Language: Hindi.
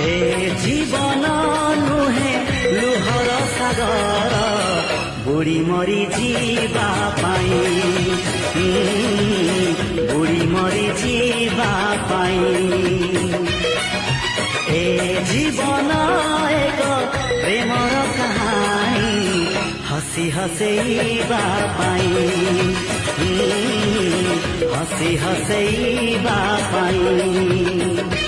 ए जीवन नुहे लुहर सागर बुढ़ी मरी जीवा पाई बुढ़ी मरी जीवा पाई ए जीवन एक प्रेमर कहानी हसी हसैबा पाई हसी हसैबा पाई।